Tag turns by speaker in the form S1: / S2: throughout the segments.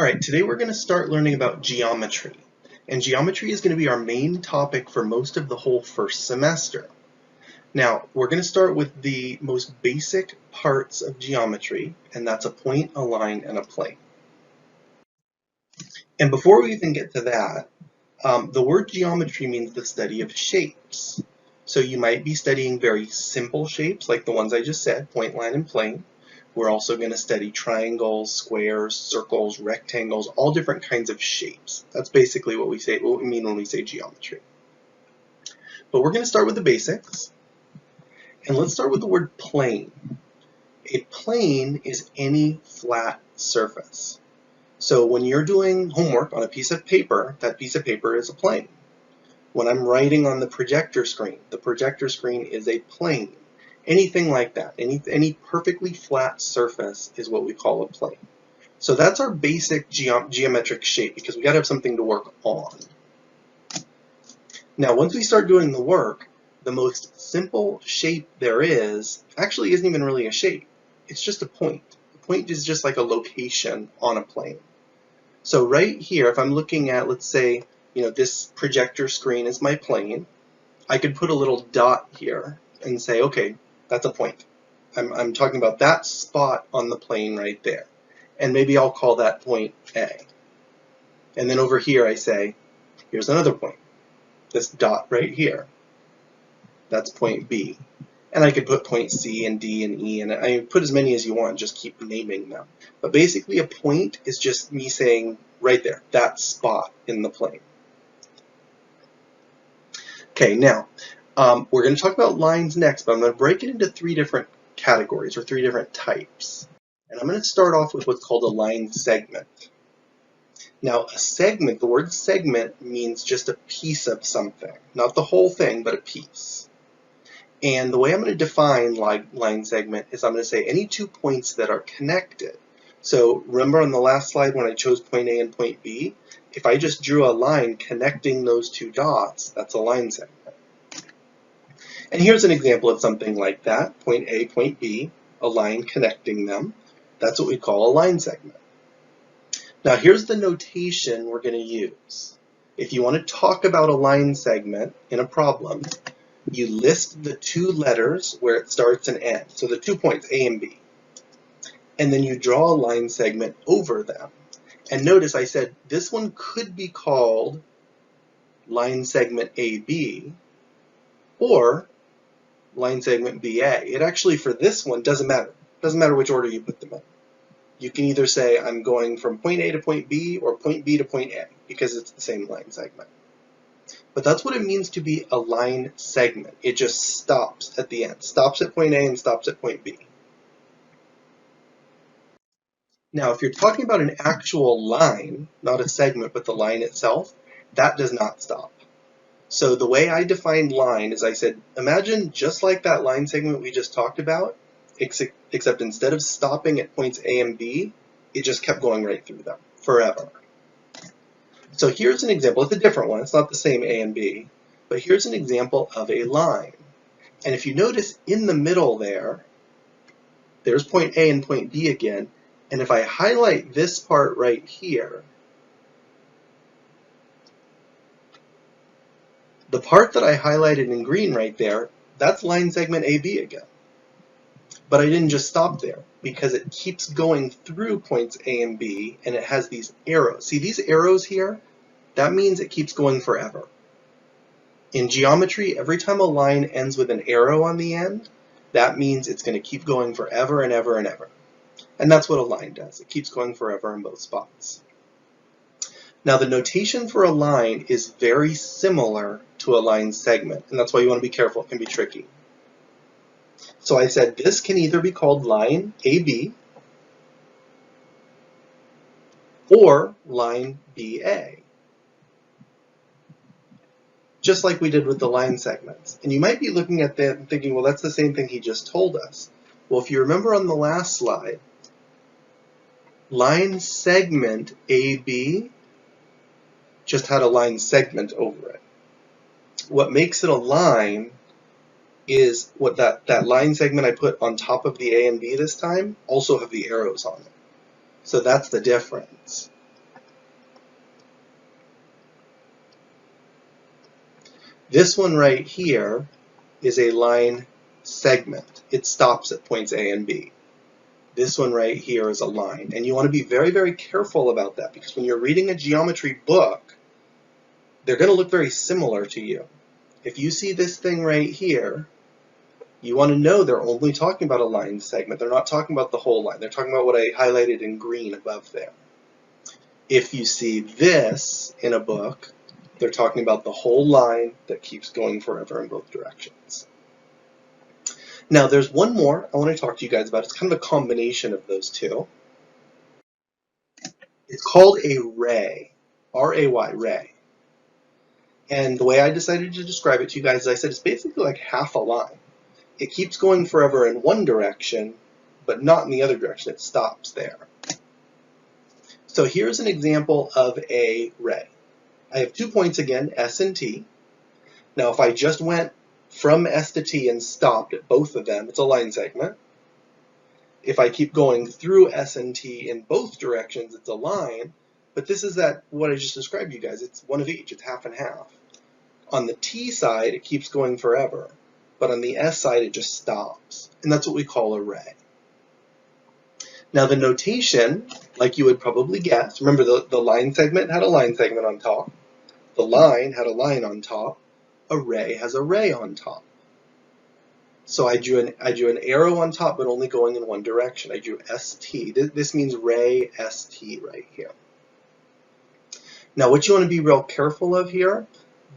S1: All right, today we're going to start learning about geometry. And geometry is going to be our main topic for most of the whole first semester. Now, we're going to start with the most basic parts of geometry, and that's a point, a line, and a plane. And before we even get to that, the word geometry means the study of shapes. So you might be studying very simple shapes like the ones I just said, point, line, and plane. We're also going to study triangles, squares, circles, rectangles, all different kinds of shapes. That's basically what we mean when we say geometry. But we're going to start with the basics. And let's start with the word plane. A plane is any flat surface. So when you're doing homework on a piece of paper, that piece of paper is a plane. When I'm writing on the projector screen is a plane. Anything like that, any perfectly flat surface is what we call a plane. So that's our basic geometric shape because we got to have something to work on. Now, once we start doing the work, the most simple shape there is actually isn't even really a shape. It's just a point. A point is just like a location on a plane. So right here, if I'm looking at, let's say, this projector screen is my plane, I could put a little dot here and say, okay, that's a point. I'm talking about that spot on the plane right there. And maybe I'll call that point A. And then over here I say, here's another point. This dot right here. That's point B. And I could put point C and D and E, and I put as many as you want, just keep naming them. But basically a point is just me saying right there, that spot in the plane. Okay, now, we're going to talk about lines next, but I'm going to break it into three different categories or three different types. And I'm going to start off with what's called a line segment. Now, a segment, the word segment means just a piece of something. Not the whole thing, but a piece. And the way I'm going to define line segment is I'm going to say any 2 points that are connected. So remember on the last slide when I chose point A and point B? If I just drew a line connecting those two dots, that's a line segment. And here's an example of something like that. Point A, point B, a line connecting them. That's what we call a line segment. Now here's the notation we're going to use. If you want to talk about a line segment in a problem, you list the two letters where it starts and ends. So the 2 points, A and B. And then you draw a line segment over them. And notice I said this one could be called line segment AB or line segment BA. It actually, for this one, doesn't matter. It doesn't matter which order you put them in. You can either say I'm going from point A to point B or point B to point A because it's the same line segment. But that's what it means to be a line segment. It just stops at the end. Stops at point A and stops at point B. Now, if you're talking about an actual line, not a segment, but the line itself, that does not stop. So the way I defined line is I said, imagine just like that line segment we just talked about, except instead of stopping at points A and B, it just kept going right through them forever. So here's an example. It's a different one. It's not the same A and B, but here's an example of a line. And if you notice in the middle there's point A and point B again. And if I highlight this part right here, the part that I highlighted in green right there, that's line segment AB again. But I didn't just stop there because it keeps going through points A and B and it has these arrows. See these arrows here? That means it keeps going forever. In geometry, every time a line ends with an arrow on the end, that means it's going to keep going forever and ever and ever. And that's what a line does. It keeps going forever in both spots. Now the notation for a line is very similar to a line segment, and that's why you want to be careful. It can be tricky. So I said this can either be called line AB or line BA, just like we did with the line segments. And you might be looking at that and thinking, well, that's the same thing he just told us. Well, if you remember on the last slide, line segment AB just had a line segment over it. What makes it a line is what that line segment I put on top of the A and B this time also have the arrows on it. So that's the difference. This one right here is a line segment. It stops at points A and B. This one right here is a line. And you want to be very, very careful about that, because when you're reading a geometry book, they're going to look very similar to you. If you see this thing right here, you want to know they're only talking about a line segment. They're not talking about the whole line. They're talking about what I highlighted in green above there. If you see this in a book, they're talking about the whole line that keeps going forever in both directions. Now there's one more I want to talk to you guys about. It's kind of a combination of those two. It's called a ray, R-A-Y, ray. And the way I decided to describe it to you guys, as I said, it's basically like half a line. It keeps going forever in one direction, but not in the other direction. It stops there. So here's an example of a ray. I have 2 points again, S and T. Now if I just went from S to T and stopped at both of them, it's a line segment. If I keep going through S and T in both directions, it's a line. But this is what I just described to you guys. It's one of each. It's half and half. On the T side, it keeps going forever. But on the S side, it just stops. And that's what we call a ray. Now the notation, like you would probably guess, remember the line segment had a line segment on top. The line had a line on top. A ray has a ray on top. So I drew an arrow on top, but only going in one direction. I drew ST. This means ray ST right here. Now what you want to be real careful of here,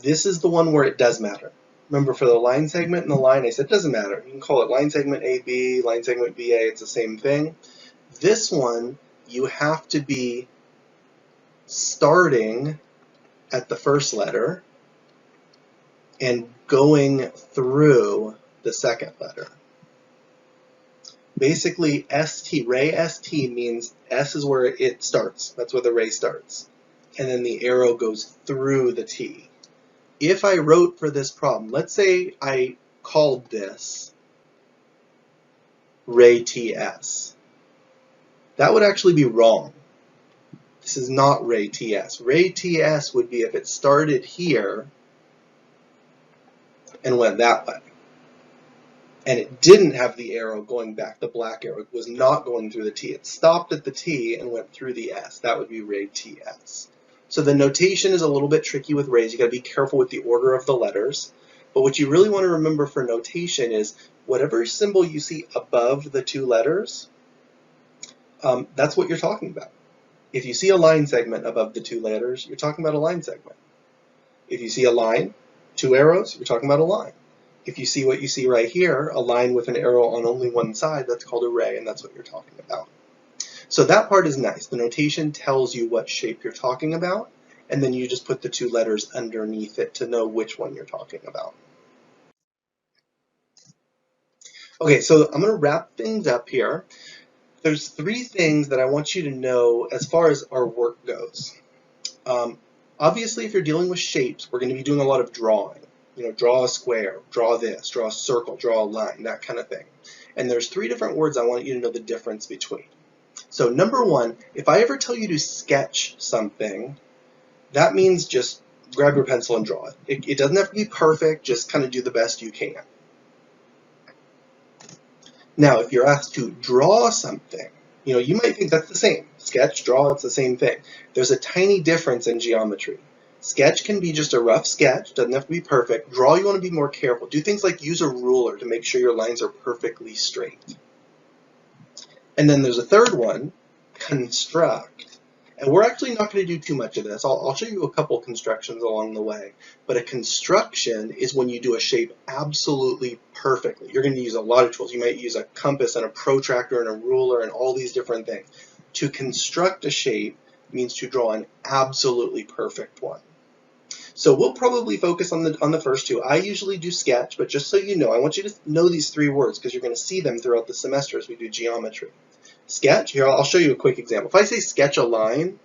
S1: this is the one where it does matter. Remember, for the line segment and the line, I said it doesn't matter. You can call it line segment AB, line segment BA, it's the same thing. This one, you have to be starting at the first letter and going through the second letter. Basically, ST, ray ST means S is where it starts. That's where the ray starts. And then the arrow goes through the T. If I wrote for this problem, let's say I called this ray TS. That would actually be wrong. This is not ray TS. Ray TS would be if it started here and went that way. And it didn't have the arrow going back, the black arrow. It was not going through the T. It stopped at the T and went through the S. That would be ray TS. So the notation is a little bit tricky with rays. You got to be careful with the order of the letters. But what you really want to remember for notation is whatever symbol you see above the two letters, that's what you're talking about. If you see a line segment above the two letters, you're talking about a line segment. If you see a line, 2 arrows, you're talking about a line. If you see what you see right here, a line with an arrow on only one side, that's called a ray, and that's what you're talking about. So that part is nice. The notation tells you what shape you're talking about, and then you just put the 2 letters underneath it to know which one you're talking about. Okay, so I'm going to wrap things up here. There's 3 things that I want you to know as far as our work goes. Obviously, if you're dealing with shapes, we're going to be doing a lot of drawing. You know, draw a square, draw this, draw a circle, draw a line, that kind of thing. And there's 3 different words I want you to know the difference between. So number 1, if I ever tell you to sketch something, that means just grab your pencil and draw it. It doesn't have to be perfect, just kind of do the best you can. Now, if you're asked to draw something, you know, you might think that's the same. Sketch, draw, it's the same thing. There's a tiny difference in geometry. Sketch can be just a rough sketch, doesn't have to be perfect. Draw, you want to be more careful. Do things like use a ruler to make sure your lines are perfectly straight. And then there's a third one, construct. And we're actually not going to do too much of this. I'll show you a couple constructions along the way. But a construction is when you do a shape absolutely perfectly. You're going to use a lot of tools. You might use a compass and a protractor and a ruler and all these different things. To construct a shape means to draw an absolutely perfect one. So we'll probably focus on the first 2. I usually do sketch, but just so you know, I want you to know these 3 words because you're going to see them throughout the semester as we do geometry. Sketch, here I'll show you a quick example. If I say sketch a line,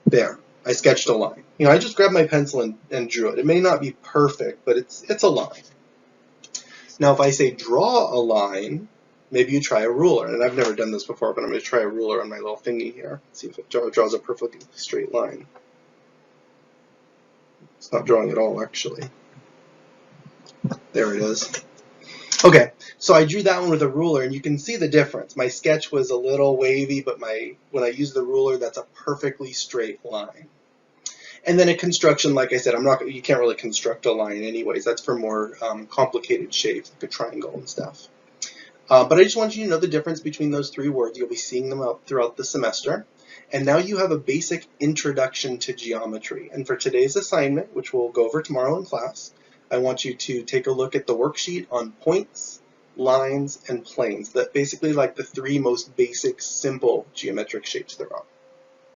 S1: there, I sketched a line. You know, I just grabbed my pencil and drew it. It may not be perfect, but it's a line. Now if I say draw a line, maybe you try a ruler. And I've never done this before, but I'm going to try a ruler on my little thingy here. See if it draws a perfectly straight line. It's not drawing at all, actually. There it is. Okay, so I drew that one with a ruler, and you can see the difference. My sketch was a little wavy, but when I use the ruler, that's a perfectly straight line. And then a construction, like I said, you can't really construct a line anyways. That's for more complicated shapes, like a triangle and stuff. But I just want you to know the difference between those three words. You'll be seeing them out throughout the semester. And now you have a basic introduction to geometry. And for today's assignment, which we'll go over tomorrow in class, I want you to take a look at the worksheet on points, lines, and planes. That basically like the three most basic, simple geometric shapes there are.